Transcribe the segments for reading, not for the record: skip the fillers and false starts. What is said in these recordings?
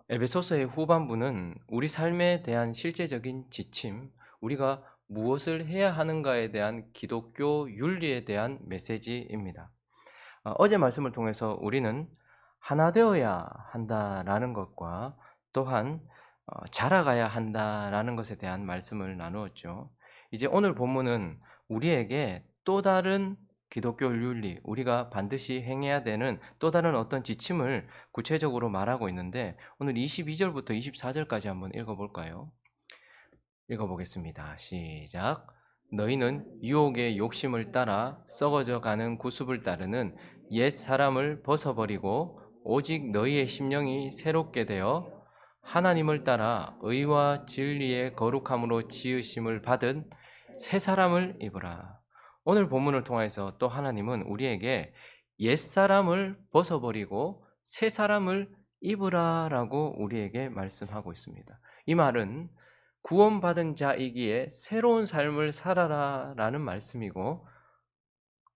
에베소서의 후반부는 우리 삶에 대한 실제적인 지침, 우리가 무엇을 해야 하는가에 대한 기독교 윤리에 대한 메시지입니다. 어제 말씀을 통해서 우리는 하나 되어야 한다라는 것과 또한 자라가야 한다라는 것에 대한 말씀을 나누었죠. 이제 오늘 본문은 우리에게 또 다른 기독교 윤리, 우리가 반드시 행해야 되는 또 다른 어떤 지침을 구체적으로 말하고 있는데 오늘 22절부터 24절까지 한번 읽어볼까요? 읽어보겠습니다. 시작. 너희는 유혹의 욕심을 따라 썩어져 가는 구습을 따르는 옛 사람을 벗어버리고 오직 너희의 심령이 새롭게 되어 하나님을 따라 의와 진리의 거룩함으로 지으심을 받은 새 사람을 입으라. 오늘 본문을 통해서 또 하나님은 우리에게 옛 사람을 벗어버리고 새 사람을 입으라라고 우리에게 말씀하고 있습니다. 이 말은 구원받은 자이기에 새로운 삶을 살아라라는 말씀이고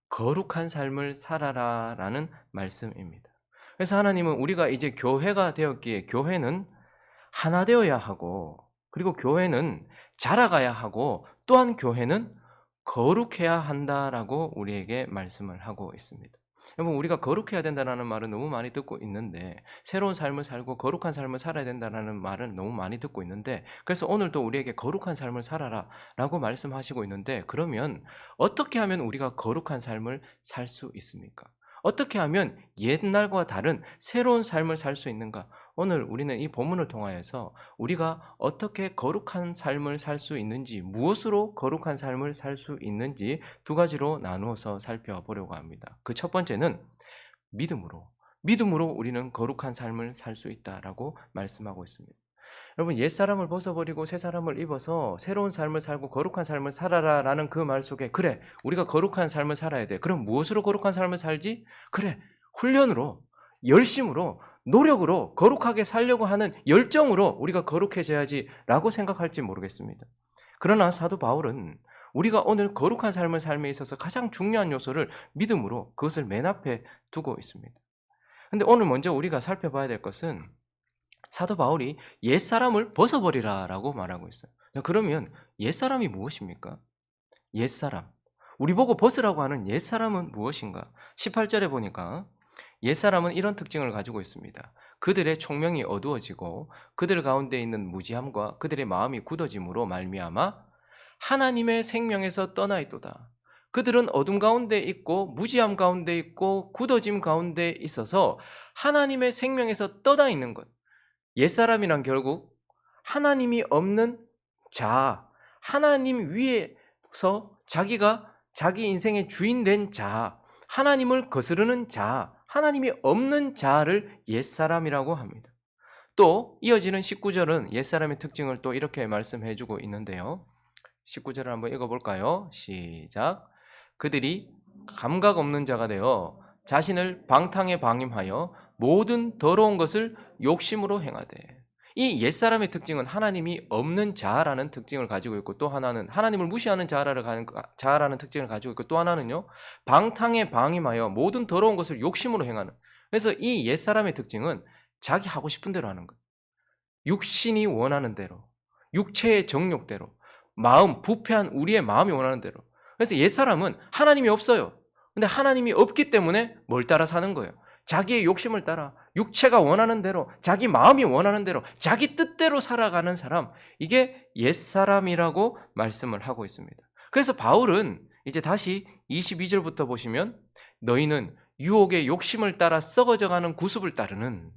거룩한 삶을 살아라라는 말씀입니다. 그래서 하나님은 우리가 이제 교회가 되었기에 교회는 하나 되어야 하고 그리고 교회는 자라가야 하고 또한 교회는 거룩해야 한다라고 우리에게 말씀을 하고 있습니다. 여러분 우리가 거룩해야 된다는 말은 너무 많이 듣고 있는데 새로운 삶을 살고 거룩한 삶을 살아야 된다는 말은 너무 많이 듣고 있는데 그래서 오늘도 우리에게 거룩한 삶을 살아라 라고 말씀하시고 있는데 그러면 어떻게 하면 우리가 거룩한 삶을 살 수 있습니까? 어떻게 하면 옛날과 다른 새로운 삶을 살 수 있는가? 오늘 우리는 이 본문을 통하여서 우리가 어떻게 거룩한 삶을 살 수 있는지, 무엇으로 거룩한 삶을 살 수 있는지 두 가지로 나누어서 살펴보려고 합니다. 그 첫 번째는 믿음으로. 믿음으로 우리는 거룩한 삶을 살 수 있다라고 말씀하고 있습니다. 여러분 옛사람을 벗어버리고 새 사람을 입어서 새로운 삶을 살고 거룩한 삶을 살아라라는 그 말 속에 그래 우리가 거룩한 삶을 살아야 돼. 그럼 무엇으로 거룩한 삶을 살지? 그래 훈련으로 열심으로 노력으로 거룩하게 살려고 하는 열정으로 우리가 거룩해져야지라고 생각할지 모르겠습니다. 그러나 사도 바울은 우리가 오늘 거룩한 삶을 삶에 있어서 가장 중요한 요소를 믿음으로 그것을 맨 앞에 두고 있습니다. 근데 오늘 먼저 우리가 살펴봐야 될 것은 사도 바울이 옛사람을 벗어버리라라고 말하고 있어요. 그러면 옛사람이 무엇입니까? 옛사람. 우리 보고 벗으라고 하는 옛사람은 무엇인가? 18절에 보니까 옛사람은 이런 특징을 가지고 있습니다. 그들의 총명이 어두워지고 그들 가운데 있는 무지함과 그들의 마음이 굳어짐으로 말미암아 하나님의 생명에서 떠나 있도다. 그들은 어둠 가운데 있고 무지함 가운데 있고 굳어짐 가운데 있어서 하나님의 생명에서 떠나 있는 것. 옛사람이란 결국 하나님이 없는 자, 하나님 위에서 자기가 자기 인생의 주인 된 자, 하나님을 거스르는 자, 하나님이 없는 자를 옛사람이라고 합니다. 또 이어지는 19절은 옛사람의 특징을 또 이렇게 말씀해 주고 있는데요. 19절을 한번 읽어볼까요? 시작. 그들이 감각 없는 자가 되어 자신을 방탕에 방임하여 모든 더러운 것을 욕심으로 행하되 이 옛사람의 특징은 하나님이 없는 자라는 특징을 가지고 있고 또 하나는 하나님을 무시하는 자라는 특징을 가지고 있고 또 하나는요 방탕에 방임하여 모든 더러운 것을 욕심으로 행하는 그래서 이 옛사람의 특징은 자기 하고 싶은 대로 하는 것 육신이 원하는 대로 육체의 정욕대로 마음 부패한 우리의 마음이 원하는 대로 그래서 옛사람은 하나님이 없어요. 근데 하나님이 없기 때문에 뭘 따라 사는 거예요. 자기의 욕심을 따라 육체가 원하는 대로 자기 마음이 원하는 대로 자기 뜻대로 살아가는 사람 이게 옛사람이라고 말씀을 하고 있습니다. 그래서 바울은 이제 다시 22절부터 보시면 너희는 유혹의 욕심을 따라 썩어져가는 구습을 따르는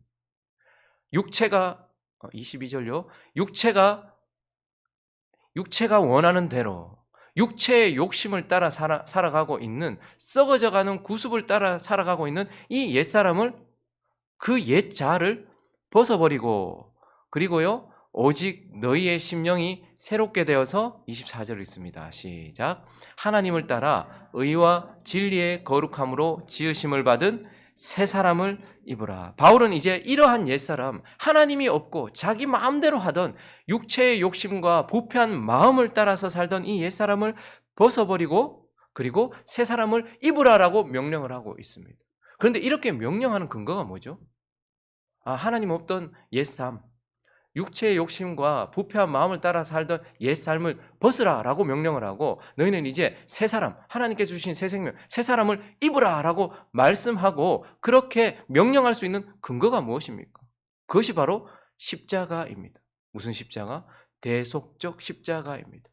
육체가 22절요. 육체가 원하는 대로 육체의 욕심을 따라 살아가고 있는 썩어져가는 구습을 따라 살아가고 있는 이 옛사람을 그 옛자를 벗어버리고 그리고요 오직 너희의 심령이 새롭게 되어서 24절 읽습니다. 시작. 하나님을 따라 의와 진리의 거룩함으로 지으심을 받은 새 사람을 입으라. 바울은 이제 이러한 옛사람 하나님이 없고 자기 마음대로 하던 육체의 욕심과 부패한 마음을 따라서 살던 이 옛사람을 벗어버리고 그리고 새 사람을 입으라라고 명령을 하고 있습니다. 그런데 이렇게 명령하는 근거가 뭐죠? 하나님 없던 옛삶, 육체의 욕심과 부패한 마음을 따라 살던 옛삶을 벗으라 라고 명령을 하고 너희는 이제 새 사람, 하나님께서 주신 새 생명, 새 사람을 입으라 라고 말씀하고 그렇게 명령할 수 있는 근거가 무엇입니까? 그것이 바로 십자가입니다. 무슨 십자가? 대속적 십자가입니다.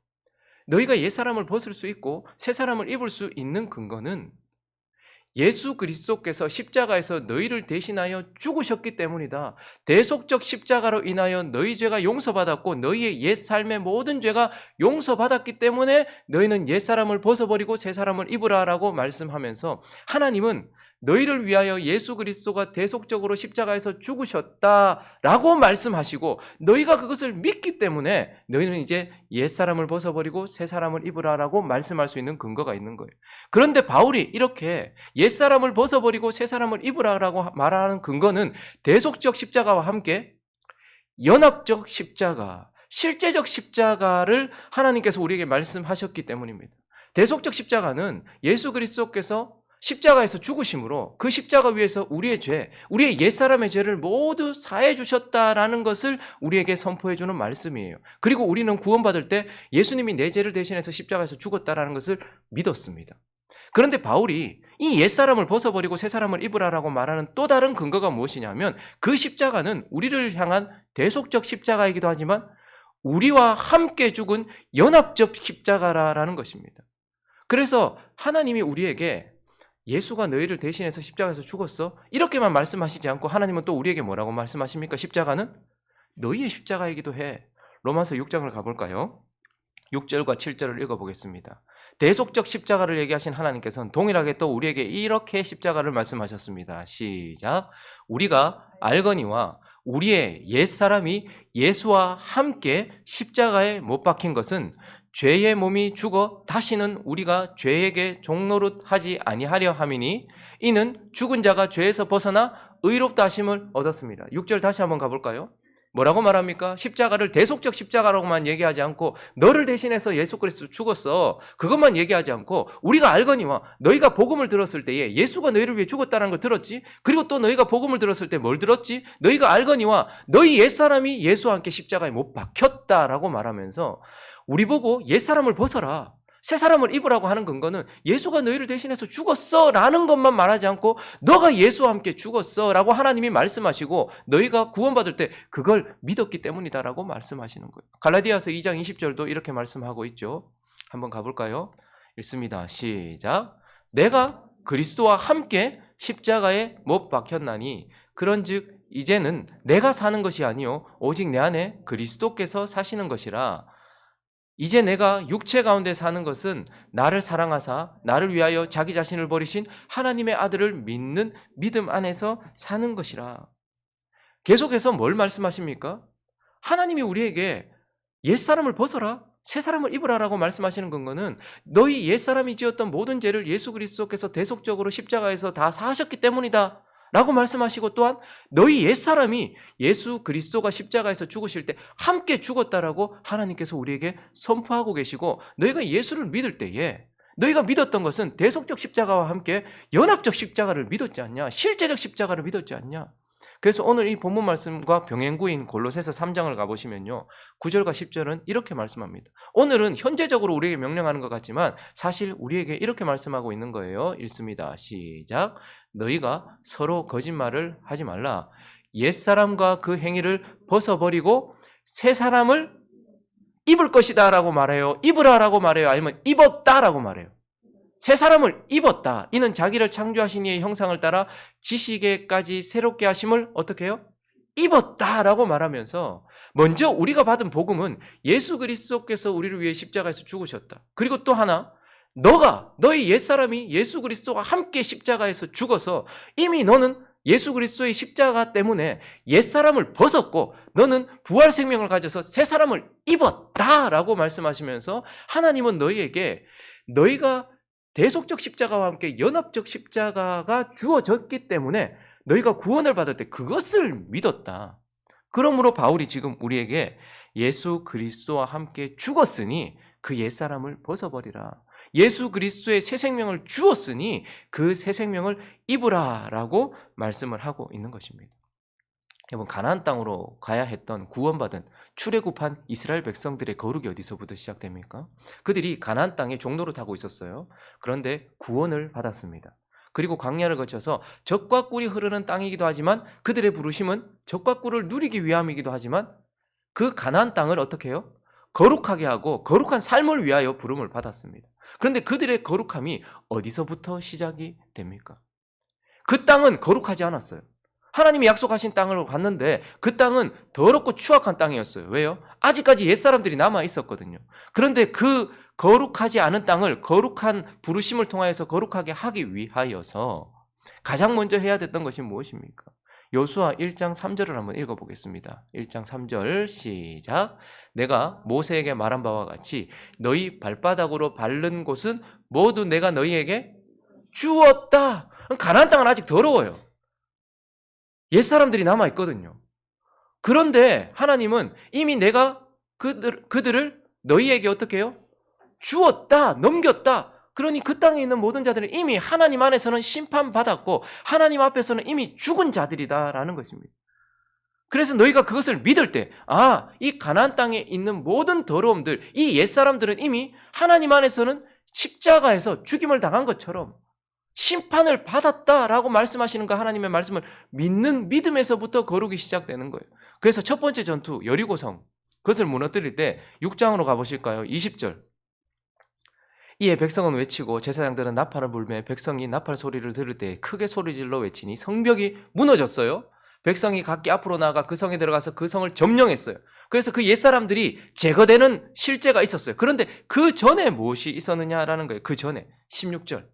너희가 옛사람을 벗을 수 있고 새 사람을 입을 수 있는 근거는 예수 그리스도께서 십자가에서 너희를 대신하여 죽으셨기 때문이다. 대속적 십자가로 인하여 너희 죄가 용서받았고 너희의 옛삶의 모든 죄가 용서받았기 때문에 너희는 옛사람을 벗어버리고 새 사람을 입으라 라고 말씀하면서 하나님은 너희를 위하여 예수 그리스도가 대속적으로 십자가에서 죽으셨다라고 말씀하시고 너희가 그것을 믿기 때문에 너희는 이제 옛사람을 벗어버리고 새 사람을 입으라라고 말씀할 수 있는 근거가 있는 거예요. 그런데 바울이 이렇게 옛사람을 벗어버리고 새 사람을 입으라라고 말하는 근거는 대속적 십자가와 함께 연합적 십자가, 실제적 십자가를 하나님께서 우리에게 말씀하셨기 때문입니다. 대속적 십자가는 예수 그리스도께서 십자가에서 죽으심으로 그 십자가 위에서 우리의 죄, 우리의 옛사람의 죄를 모두 사해 주셨다라는 것을 우리에게 선포해 주는 말씀이에요. 그리고 우리는 구원받을 때 예수님이 내 죄를 대신해서 십자가에서 죽었다라는 것을 믿었습니다. 그런데 바울이 이 옛사람을 벗어버리고 새 사람을 입으라라고 말하는 또 다른 근거가 무엇이냐면 그 십자가는 우리를 향한 대속적 십자가이기도 하지만 우리와 함께 죽은 연합적 십자가라는 것입니다. 그래서 하나님이 우리에게 예수가 너희를 대신해서 십자가에서 죽었어? 이렇게만 말씀하시지 않고 하나님은 또 우리에게 뭐라고 말씀하십니까? 십자가는 너희의 십자가이기도 해. 로마서 6장을 가볼까요? 6절과 7절을 읽어보겠습니다. 대속적 십자가를 얘기하신 하나님께서는 동일하게 또 우리에게 이렇게 십자가를 말씀하셨습니다. 시작. 우리가 알거니와 우리의 옛사람이 예수와 함께 십자가에 못 박힌 것은 죄의 몸이 죽어 다시는 우리가 죄에게 종노릇하지 아니하려 함이니 이는 죽은 자가 죄에서 벗어나 의롭다 하심을 얻었습니다. 6절 다시 한번 가볼까요? 뭐라고 말합니까? 십자가를 대속적 십자가라고만 얘기하지 않고 너를 대신해서 예수 그리스도 죽었어. 그것만 얘기하지 않고 우리가 알거니와 너희가 복음을 들었을 때에 예수가 너희를 위해 죽었다는 걸 들었지. 그리고 또 너희가 복음을 들었을 때 뭘 들었지? 너희가 알거니와 너희 옛사람이 예수와 함께 십자가에 못 박혔다라고 말하면서 우리 보고 옛사람을 벗어라, 새 사람을 입으라고 하는 근거는 예수가 너희를 대신해서 죽었어 라는 것만 말하지 않고 너가 예수와 함께 죽었어 라고 하나님이 말씀하시고 너희가 구원받을 때 그걸 믿었기 때문이다 라고 말씀하시는 거예요. 갈라디아서 2장 20절도 이렇게 말씀하고 있죠. 한번 가볼까요? 읽습니다. 시작. 내가 그리스도와 함께 십자가에 못 박혔나니 그런즉 이제는 내가 사는 것이 아니요 오직 내 안에 그리스도께서 사시는 것이라. 이제 내가 육체 가운데 사는 것은 나를 사랑하사 나를 위하여 자기 자신을 버리신 하나님의 아들을 믿는 믿음 안에서 사는 것이라. 계속해서 뭘 말씀하십니까? 하나님이 우리에게 옛사람을 벗어라, 새사람을 입으라라고 말씀하시는 건거는 너희 옛사람이 지었던 모든 죄를 예수 그리스도께서 대속적으로 십자가에서 다 사하셨기 때문이다 라고 말씀하시고 또한 너희 옛사람이 예수 그리스도가 십자가에서 죽으실 때 함께 죽었다라고 하나님께서 우리에게 선포하고 계시고 너희가 예수를 믿을 때에 너희가 믿었던 것은 대속적 십자가와 함께 연합적 십자가를 믿었지 않냐? 실제적 십자가를 믿었지 않냐? 그래서 오늘 이 본문 말씀과 병행구인 골로새서 3장을 가보시면요 9절과 10절은 이렇게 말씀합니다. 오늘은 현재적으로 우리에게 명령하는 것 같지만 사실 우리에게 이렇게 말씀하고 있는 거예요. 읽습니다. 시작. 너희가 서로 거짓말을 하지 말라. 옛사람과 그 행위를 벗어버리고 새 사람을 입을 것이다 라고 말해요. 입으라라고 말해요. 아니면 입었다라고 말해요. 새 사람을 입었다. 이는 자기를 창조하신 이의 형상을 따라 지식에까지 새롭게 하심을 어떻게 해요? 입었다라고 말하면서 먼저 우리가 받은 복음은 예수 그리스도께서 우리를 위해 십자가에서 죽으셨다. 그리고 또 하나 너희 옛사람이 예수 그리스도와 함께 십자가에서 죽어서 이미 너는 예수 그리스도의 십자가 때문에 옛사람을 벗었고 너는 부활 생명을 가져서 새 사람을 입었다라고 말씀하시면서 하나님은 너희에게 너희가 대속적 십자가와 함께 연합적 십자가가 주어졌기 때문에 너희가 구원을 받을 때 그것을 믿었다. 그러므로 바울이 지금 우리에게 예수 그리스도와 함께 죽었으니 그 옛사람을 벗어버리라. 예수 그리스도의 새 생명을 주었으니 그 새 생명을 입으라 라고 말씀을 하고 있는 것입니다. 여러분, 가나안 땅으로 가야 했던 구원받은 출애굽한 이스라엘 백성들의 거룩이 어디서부터 시작됩니까? 그들이 가나안 땅에 종로를 타고 있었어요. 그런데 구원을 받았습니다. 그리고 광야를 거쳐서 젖과 꿀이 흐르는 땅이기도 하지만 그들의 부르심은 젖과 꿀을 누리기 위함이기도 하지만 그 가나안 땅을 어떻게 해요? 거룩하게 하고 거룩한 삶을 위하여 부름을 받았습니다. 그런데 그들의 거룩함이 어디서부터 시작이 됩니까? 그 땅은 거룩하지 않았어요. 하나님이 약속하신 땅을 갔는데 그 땅은 더럽고 추악한 땅이었어요. 왜요? 아직까지 옛사람들이 남아 있었거든요. 그런데 그 거룩하지 않은 땅을 거룩한 부르심을 통하여서 거룩하게 하기 위하여서 가장 먼저 해야 됐던 것이 무엇입니까? 여호수아 1장 3절을 한번 읽어보겠습니다. 1장 3절 시작. 내가 모세에게 말한 바와 같이 너희 발바닥으로 밟는 곳은 모두 내가 너희에게 주었다. 가나안 땅은 아직 더러워요. 옛사람들이 남아있거든요. 그런데 하나님은 이미 내가 그들을 너희에게 어떻게 해요? 주었다, 넘겼다. 그러니 그 땅에 있는 모든 자들은 이미 하나님 안에서는 심판받았고 하나님 앞에서는 이미 죽은 자들이다라는 것입니다. 그래서 너희가 그것을 믿을 때, 이 가나안 땅에 있는 모든 더러움들, 이 옛사람들은 이미 하나님 안에서는 십자가에서 죽임을 당한 것처럼 심판을 받았다라고 말씀하시는 그 하나님의 말씀을 믿는 믿음에서부터 거룩이 시작되는 거예요. 그래서 첫 번째 전투 여리고성, 그것을 무너뜨릴 때 6장으로 가보실까요? 20절. 이에 백성은 외치고 제사장들은 나팔을 불매 백성이 나팔 소리를 들을 때 크게 소리질러 외치니 성벽이 무너졌어요. 백성이 각기 앞으로 나아가 그 성에 들어가서 그 성을 점령했어요. 그래서 그 옛사람들이 제거되는 실제가 있었어요. 그런데 그 전에 무엇이 있었느냐라는 거예요. 그 전에 16절.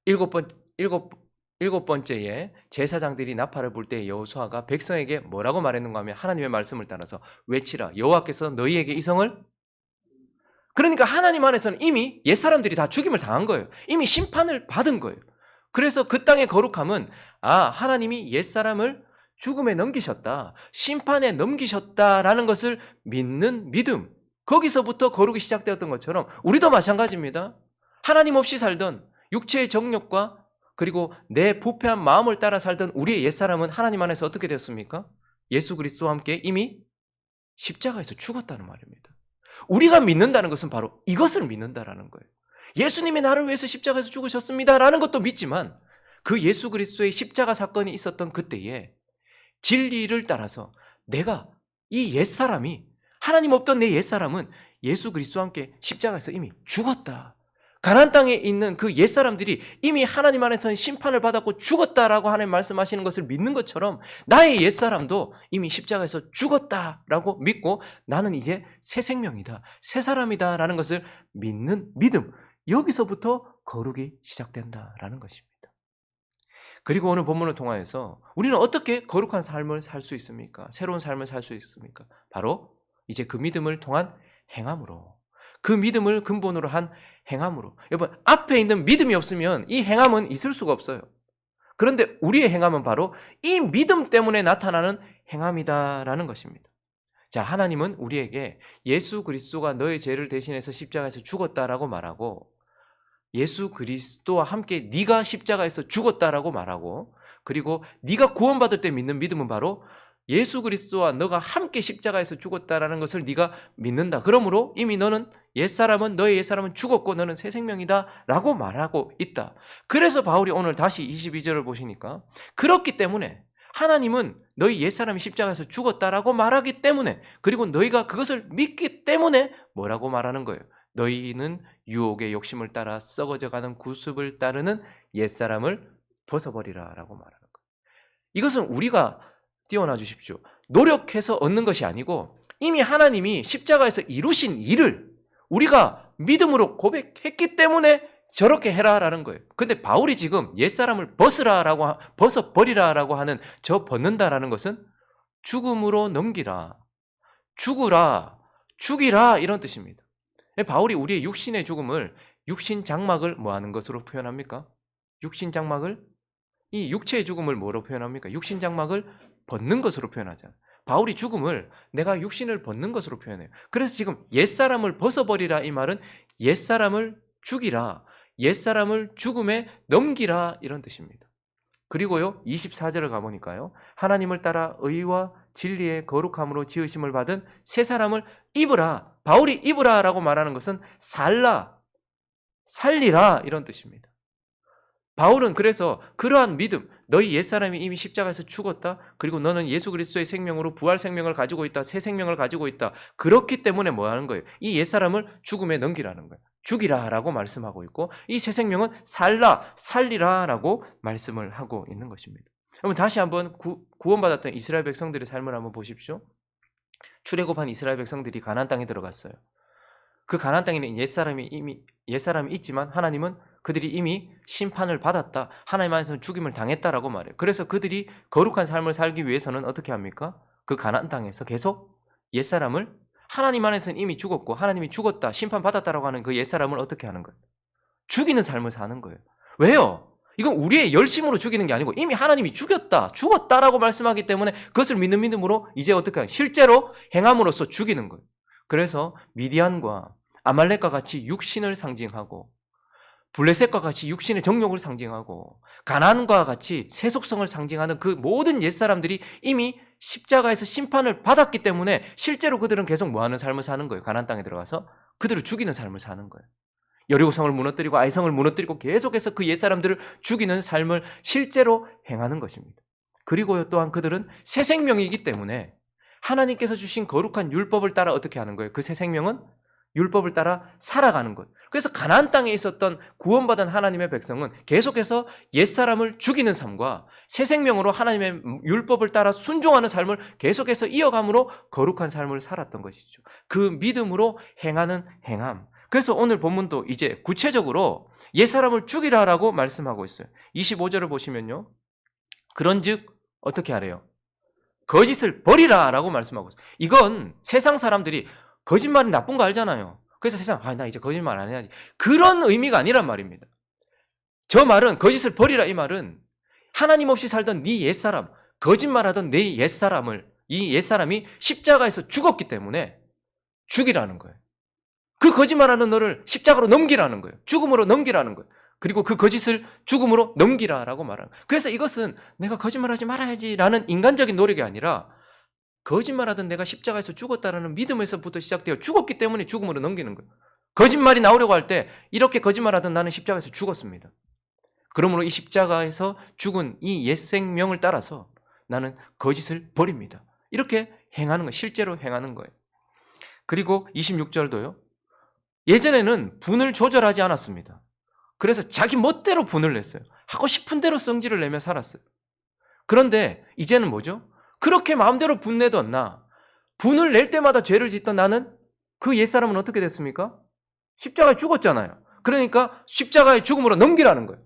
일곱 번째에 제사장들이 나팔을 불 때 여호수아가 백성에게 뭐라고 말했는가 하면 하나님의 말씀을 따라서 외치라. 여호와께서 너희에게 이 성을, 그러니까 하나님 안에서는 이미 옛사람들이 다 죽임을 당한 거예요. 이미 심판을 받은 거예요. 그래서 그 땅의 거룩함은 하나님이 옛사람을 죽음에 넘기셨다, 심판에 넘기셨다라는 것을 믿는 믿음, 거기서부터 거룩이 시작되었던 것처럼 우리도 마찬가지입니다. 하나님 없이 살던 육체의 정욕과 그리고 내 부패한 마음을 따라 살던 우리의 옛사람은 하나님 안에서 어떻게 되었습니까? 예수 그리스도와 함께 이미 십자가에서 죽었다는 말입니다. 우리가 믿는다는 것은 바로 이것을 믿는다라는 거예요. 예수님이 나를 위해서 십자가에서 죽으셨습니다라는 것도 믿지만 그 예수 그리스도의 십자가 사건이 있었던 그때에 진리를 따라서 내가 이 옛사람이, 하나님 없던 내 옛사람은 예수 그리스도와 함께 십자가에서 이미 죽었다. 가나안 땅에 있는 그 옛사람들이 이미 하나님 안에서는 심판을 받았고 죽었다라고 하나님 말씀하시는 것을 믿는 것처럼 나의 옛사람도 이미 십자가에서 죽었다라고 믿고 나는 이제 새 생명이다, 새 사람이다라는 것을 믿는 믿음, 여기서부터 거룩이 시작된다라는 것입니다. 그리고 오늘 본문을 통하여서 우리는 어떻게 거룩한 삶을 살 수 있습니까? 새로운 삶을 살 수 있습니까? 바로 이제 그 믿음을 통한 행함으로, 그 믿음을 근본으로 한 행함으로. 여러분, 앞에 있는 믿음이 없으면 이 행함은 있을 수가 없어요. 그런데 우리의 행함은 바로 이 믿음 때문에 나타나는 행함이다라는 것입니다. 자, 하나님은 우리에게 예수 그리스도가 너의 죄를 대신해서 십자가에서 죽었다라고 말하고, 예수 그리스도와 함께 네가 십자가에서 죽었다라고 말하고, 그리고 네가 구원받을 때 믿는 믿음은 바로 예수 그리스도와 너가 함께 십자가에서 죽었다라는 것을 네가 믿는다. 그러므로 이미 너는 옛사람은, 너의 옛사람은 죽었고 너는 새 생명이다 라고 말하고 있다. 그래서 바울이 오늘 다시 22절을 보시니까, 그렇기 때문에 하나님은 너희 옛사람이 십자가에서 죽었다라고 말하기 때문에, 그리고 너희가 그것을 믿기 때문에 뭐라고 말하는 거예요? 너희는 유혹의 욕심을 따라 썩어져가는 구습을 따르는 옛사람을 벗어버리라 라고 말하는 거예요. 이것은 우리가 띄워놔 주십시오. 노력해서 얻는 것이 아니고 이미 하나님이 십자가에서 이루신 일을 우리가 믿음으로 고백했기 때문에 저렇게 해라라는 거예요. 근데 바울이 지금 옛사람을 벗어버리라라고 하는 저 벗는다라는 것은 죽음으로 넘기라, 죽으라, 죽이라 이런 뜻입니다. 바울이 우리의 육신의 죽음을, 육신 장막을 뭐 하는 것으로 표현합니까? 육신 장막을, 이 육체의 죽음을 뭐로 표현합니까? 육신 장막을 벗는 것으로 표현하잖아요. 바울이 죽음을 내가 육신을 벗는 것으로 표현해요. 그래서 지금 옛사람을 벗어버리라 이 말은 옛사람을 죽이라, 옛사람을 죽음에 넘기라 이런 뜻입니다. 그리고요 24절을 가보니까요 하나님을 따라 의와 진리의 거룩함으로 지으심을 받은 새 사람을 입으라. 바울이 입으라 라고 말하는 것은 살리라 이런 뜻입니다. 바울은 그래서 그러한 믿음, 너희 옛사람이 이미 십자가에서 죽었다. 그리고 너는 예수 그리스도의 생명으로 부활 생명을 가지고 있다. 새 생명을 가지고 있다. 그렇기 때문에 뭐 하는 거예요? 이 옛사람을 죽음에 넘기라는 거예요. 죽이라라고 말씀하고 있고 이 새 생명은 살리라라고 말씀을 하고 있는 것입니다. 여러분 다시 한번 구원받았던 이스라엘 백성들의 삶을 한번 보십시오. 출애굽한 이스라엘 백성들이 가나안 땅에 들어갔어요. 그 가나안 땅에는 옛사람이 있지만 하나님은 그들이 이미 심판을 받았다. 하나님 안에서 죽임을 당했다라고 말해요. 그래서 그들이 거룩한 삶을 살기 위해서는 어떻게 합니까? 그 가나안 땅에서 계속 옛사람을 하나님 안에서는 이미 죽었고 하나님이 죽었다, 심판받았다라고 하는 그 옛사람을 어떻게 하는 거예요? 죽이는 삶을 사는 거예요. 왜요? 이건 우리의 열심으로 죽이는 게 아니고 이미 하나님이 죽었다라고 말씀하기 때문에 그것을 믿는 믿음으로 이제 어떻게 하냐? 실제로 행함으로써 죽이는 거예요. 그래서 미디안과 아말렉과 같이 육신을 상징하고 블레셋과 같이 육신의 정욕을 상징하고 가나안과 같이 세속성을 상징하는 그 모든 옛사람들이 이미 십자가에서 심판을 받았기 때문에 실제로 그들은 계속 뭐하는 삶을 사는 거예요. 가나안 땅에 들어가서 그들을 죽이는 삶을 사는 거예요. 여리고성을 무너뜨리고 아이성을 무너뜨리고 계속해서 그 옛사람들을 죽이는 삶을 실제로 행하는 것입니다. 그리고요 또한 그들은 새 생명이기 때문에 하나님께서 주신 거룩한 율법을 따라 어떻게 하는 거예요? 그 새 생명은 율법을 따라 살아가는 것. 그래서 가나안 땅에 있었던 구원받은 하나님의 백성은 계속해서 옛사람을 죽이는 삶과 새 생명으로 하나님의 율법을 따라 순종하는 삶을 계속해서 이어감으로 거룩한 삶을 살았던 것이죠. 그 믿음으로 행하는 행함. 그래서 오늘 본문도 이제 구체적으로 옛사람을 죽이라라고 말씀하고 있어요. 25절을 보시면요. 그런즉 어떻게 하래요? 거짓을 버리라라고 말씀하고 있어요. 이건 세상 사람들이 거짓말이 나쁜 거 알잖아요. 그래서 세상 나 이제 거짓말 안 해야지. 그런 의미가 아니란 말입니다. 저 말은 거짓을 버리라 이 말은 하나님 없이 살던 네 옛사람, 거짓말하던 내 옛사람을 이 옛사람이 십자가에서 죽었기 때문에 죽이라는 거예요. 그 거짓말하는 너를 십자가로 넘기라는 거예요. 죽음으로 넘기라는 거예요. 그리고 그 거짓을 죽음으로 넘기라라고 말하는 거예요. 그래서 이것은 내가 거짓말하지 말아야지라는 인간적인 노력이 아니라 거짓말하던 내가 십자가에서 죽었다라는 믿음에서부터 시작되어 죽었기 때문에 죽음으로 넘기는 거예요. 거짓말이 나오려고 할 때 이렇게 거짓말하던 나는 십자가에서 죽었습니다. 그러므로 이 십자가에서 죽은 이 옛 생명을 따라서 나는 거짓을 버립니다. 이렇게 행하는 거예요. 실제로 행하는 거예요. 그리고 26절도요. 예전에는 분을 조절하지 않았습니다. 그래서 자기 멋대로 분을 냈어요. 하고 싶은 대로 성질을 내며 살았어요. 그런데 이제는 뭐죠? 그렇게 마음대로 분내던 분을 낼 때마다 죄를 짓던 나는 그 옛사람은 어떻게 됐습니까? 십자가에 죽었잖아요. 그러니까 십자가의 죽음으로 넘기라는 거예요.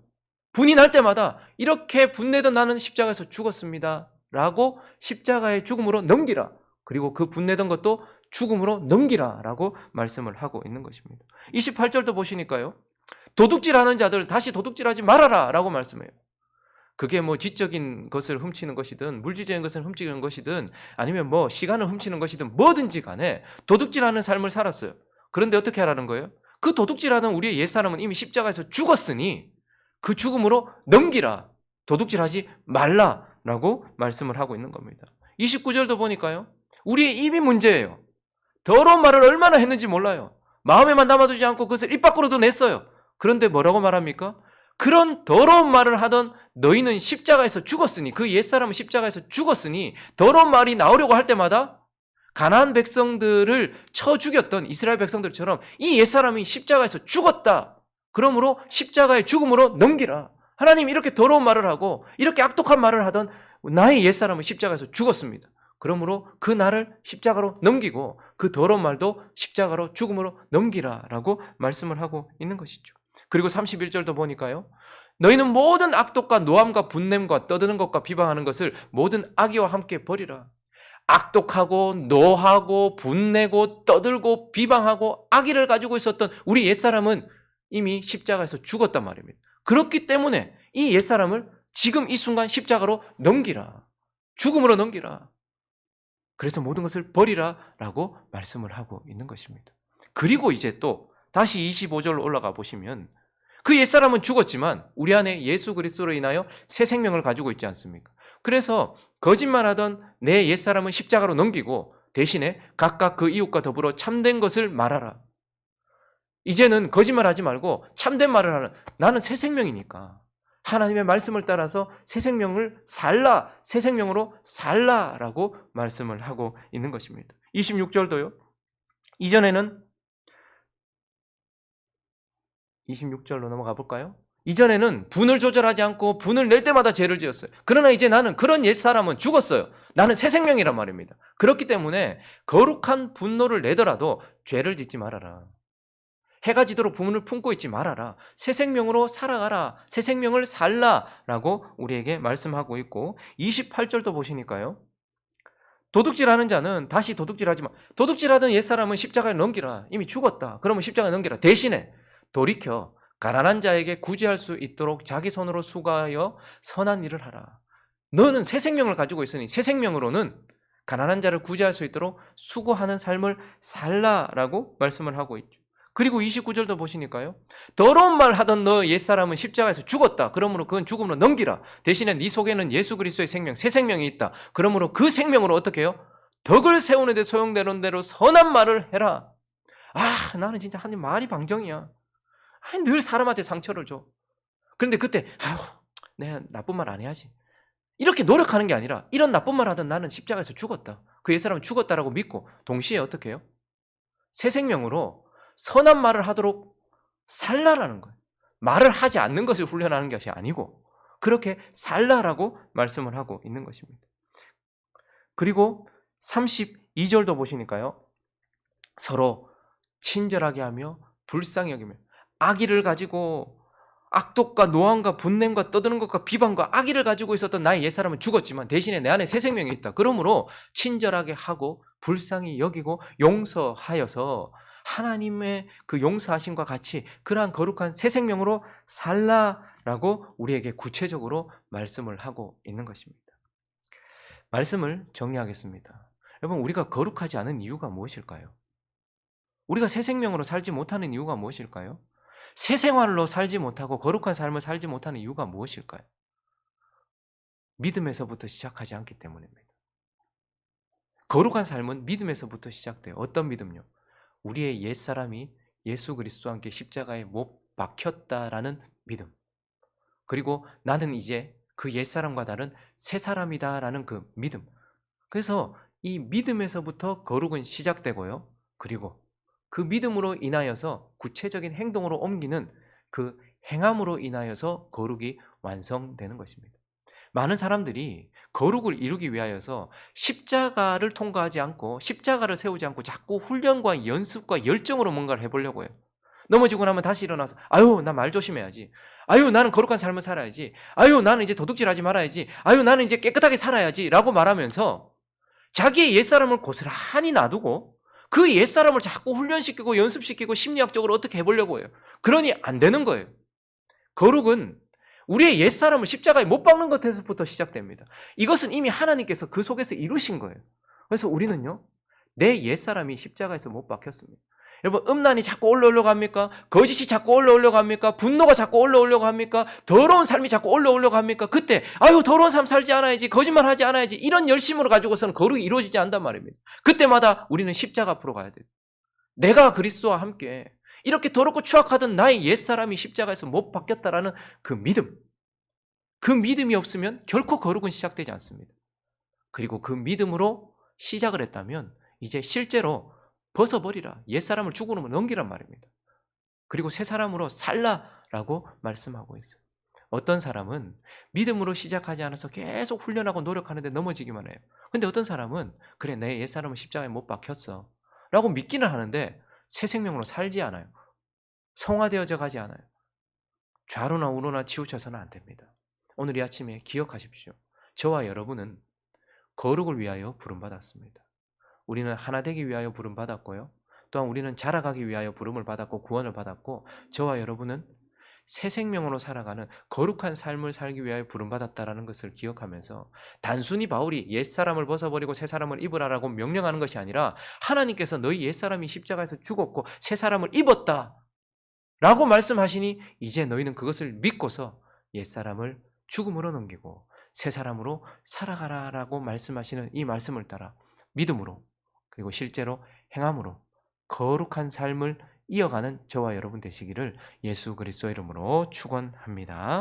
분이 날 때마다 이렇게 분내던 나는 십자가에서 죽었습니다. 라고 십자가의 죽음으로 넘기라. 그리고 그 분내던 것도 죽음으로 넘기라. 라고 말씀을 하고 있는 것입니다. 28절도 보시니까요. 도둑질하는 자들 다시 도둑질하지 말아라. 라고 말씀해요. 그게 뭐 지적인 것을 훔치는 것이든 물질적인 것을 훔치는 것이든 아니면 뭐 시간을 훔치는 것이든 뭐든지 간에 도둑질하는 삶을 살았어요. 그런데 어떻게 하라는 거예요? 그 도둑질하는 우리의 옛사람은 이미 십자가에서 죽었으니 그 죽음으로 넘기라. 도둑질하지 말라라고 말씀을 하고 있는 겁니다. 29절도 보니까요. 우리의 입이 문제예요. 더러운 말을 얼마나 했는지 몰라요. 마음에만 담아두지 않고 그것을 입 밖으로도 냈어요. 그런데 뭐라고 말합니까? 그런 더러운 말을 하던 너희는 십자가에서 죽었으니 그 옛사람은 십자가에서 죽었으니 더러운 말이 나오려고 할 때마다 가나안 백성들을 쳐 죽였던 이스라엘 백성들처럼 이 옛사람이 십자가에서 죽었다. 그러므로 십자가의 죽음으로 넘기라. 하나님 이렇게 더러운 말을 하고 이렇게 악독한 말을 하던 나의 옛사람은 십자가에서 죽었습니다. 그러므로 그 날을 십자가로 넘기고 그 더러운 말도 십자가로 죽음으로 넘기라라고 말씀을 하고 있는 것이죠. 그리고 31절도 보니까요. 너희는 모든 악독과 노함과 분냄과 떠드는 것과 비방하는 것을 모든 악의와 함께 버리라. 악독하고 노하고 분내고 떠들고 비방하고 악의를 가지고 있었던 우리 옛사람은 이미 십자가에서 죽었단 말입니다. 그렇기 때문에 이 옛사람을 지금 이 순간 십자가로 넘기라. 죽음으로 넘기라. 그래서 모든 것을 버리라 라고 말씀을 하고 있는 것입니다. 그리고 이제 또 다시 25절로 올라가 보시면 그 옛사람은 죽었지만 우리 안에 예수 그리스도로 인하여 새 생명을 가지고 있지 않습니까? 그래서 거짓말하던 내 옛사람은 십자가로 넘기고 대신에 각각 그 이웃과 더불어 참된 것을 말하라. 이제는 거짓말하지 말고 참된 말을 하는, 나는 새 생명이니까 하나님의 말씀을 따라서 새 생명을 살라, 새 생명으로 살라라고 말씀을 하고 있는 것입니다. 26절도요. 이전에는 26절로 넘어가 볼까요? 이전에는 분을 조절하지 않고 분을 낼 때마다 죄를 지었어요. 그러나 이제 나는 그런 옛사람은 죽었어요. 나는 새 생명이란 말입니다. 그렇기 때문에 거룩한 분노를 내더라도 죄를 짓지 말아라. 해가 지도록 분을 품고 있지 말아라. 새 생명으로 살아가라. 새 생명을 살라라고 우리에게 말씀하고 있고 28절도 보시니까요. 도둑질하는 자는 다시 도둑질하지 마. 도둑질하던 옛사람은 십자가에 넘기라. 이미 죽었다. 그러면 십자가에 넘기라. 대신에 돌이켜 가난한 자에게 구제할 수 있도록 자기 손으로 수고하여 선한 일을 하라. 너는 새 생명을 가지고 있으니 새 생명으로는 가난한 자를 구제할 수 있도록 수고하는 삶을 살라라고 말씀을 하고 있죠. 그리고 29절도 보시니까요. 더러운 말 하던 너 옛사람은 십자가에서 죽었다. 그러므로 그건 죽음으로 넘기라. 대신에 네 속에는 예수 그리스도의 생명, 새 생명이 있다. 그러므로 그 생명으로 어떻게 해요? 덕을 세우는 데 소용되는 대로 선한 말을 해라. 아, 나는 진짜 하나님 말이 방정이야. 늘 사람한테 상처를 줘. 그런데 그때 아휴, 내가 나쁜 말 안 해야지. 이렇게 노력하는 게 아니라 이런 나쁜 말 하던 나는 십자가에서 죽었다. 그 옛사람은 죽었다라고 믿고 동시에 어떻게 해요? 새 생명으로 선한 말을 하도록 살라라는 거예요. 말을 하지 않는 것을 훈련하는 것이 아니고 그렇게 살라라고 말씀을 하고 있는 것입니다. 그리고 32절도 보시니까요. 서로 친절하게 하며 불쌍히 여기며 악의를 가지고 악독과 노함과 분냄과 떠드는 것과 비방과 악의를 가지고 있었던 나의 옛사람은 죽었지만 대신에 내 안에 새 생명이 있다. 그러므로 친절하게 하고 불쌍히 여기고 용서하여서 하나님의 그 용서하심과 같이 그러한 거룩한 새 생명으로 살라라고 우리에게 구체적으로 말씀을 하고 있는 것입니다. 말씀을 정리하겠습니다. 여러분, 우리가 거룩하지 않은 이유가 무엇일까요? 우리가 새 생명으로 살지 못하는 이유가 무엇일까요? 새 생활로 살지 못하고 거룩한 삶을 살지 못하는 이유가 무엇일까요? 믿음에서부터 시작하지 않기 때문입니다. 거룩한 삶은 믿음에서부터 시작돼요. 어떤 믿음요? 우리의 옛사람이 예수 그리스도와 함께 십자가에 못 박혔다라는 믿음. 그리고 나는 이제 그 옛사람과 다른 새 사람이다라는 그 믿음. 그래서 이 믿음에서부터 거룩은 시작되고요. 그리고 그 믿음으로 인하여서 구체적인 행동으로 옮기는 그 행함으로 인하여서 거룩이 완성되는 것입니다. 많은 사람들이 거룩을 이루기 위하여서 십자가를 통과하지 않고 십자가를 세우지 않고 자꾸 훈련과 연습과 열정으로 뭔가를 해보려고 해요. 넘어지고 나면 다시 일어나서 아유, 나 말 조심해야지. 아유, 나는 거룩한 삶을 살아야지. 아유, 나는 이제 도둑질하지 말아야지. 아유, 나는 이제 깨끗하게 살아야지 라고 말하면서 자기의 옛사람을 고스란히 놔두고 그 옛사람을 자꾸 훈련시키고 연습시키고 심리학적으로 어떻게 해보려고 해요. 그러니 안 되는 거예요. 거룩은 우리의 옛사람을 십자가에 못 박는 것에서부터 시작됩니다. 이것은 이미 하나님께서 그 속에서 이루신 거예요. 그래서 우리는요, 내 옛사람이 십자가에서 못 박혔습니다. 여러분, 음란이 자꾸 올라오려고 합니까? 거짓이 자꾸 올라오려고 합니까? 분노가 자꾸 올라오려고 합니까? 더러운 삶이 자꾸 올라오려고 합니까? 그때 아유, 더러운 삶 살지 않아야지, 거짓말 하지 않아야지, 이런 열심으로 가지고서는 거룩이 이루어지지 않단 말입니다. 그때마다 우리는 십자가 앞으로 가야 돼요. 내가 그리스도와 함께 이렇게 더럽고 추악하던 나의 옛사람이 십자가에서 못 박혔다라는 그 믿음. 그 믿음이 없으면 결코 거룩은 시작되지 않습니다. 그리고 그 믿음으로 시작을 했다면 이제 실제로 벗어버리라. 옛사람을 죽음으로 넘기란 말입니다. 그리고 새 사람으로 살라라고 말씀하고 있어요. 어떤 사람은 믿음으로 시작하지 않아서 계속 훈련하고 노력하는데 넘어지기만 해요. 근데 어떤 사람은 그래, 내 옛사람은 십자가에 못 박혔어 라고 믿기는 하는데 새 생명으로 살지 않아요. 성화되어져 가지 않아요. 좌로나 우로나 치우쳐서는 안 됩니다. 오늘 이 아침에 기억하십시오. 저와 여러분은 거룩을 위하여 부름받았습니다. 우리는 하나 되기 위하여 부름받았고요. 또한 우리는 자라가기 위하여 부름을 받았고 구원을 받았고, 저와 여러분은 새 생명으로 살아가는 거룩한 삶을 살기 위하여 부름받았다라는 것을 기억하면서 단순히 바울이 옛사람을 벗어버리고 새 사람을 입으라라고 명령하는 것이 아니라 하나님께서 너희 옛사람이 십자가에서 죽었고 새 사람을 입었다 라고 말씀하시니 이제 너희는 그것을 믿고서 옛사람을 죽음으로 넘기고 새 사람으로 살아가라라고 말씀하시는 이 말씀을 따라 믿음으로 그리고 실제로 행함으로 거룩한 삶을 이어가는 저와 여러분 되시기를 예수 그리스도 이름으로 축원합니다.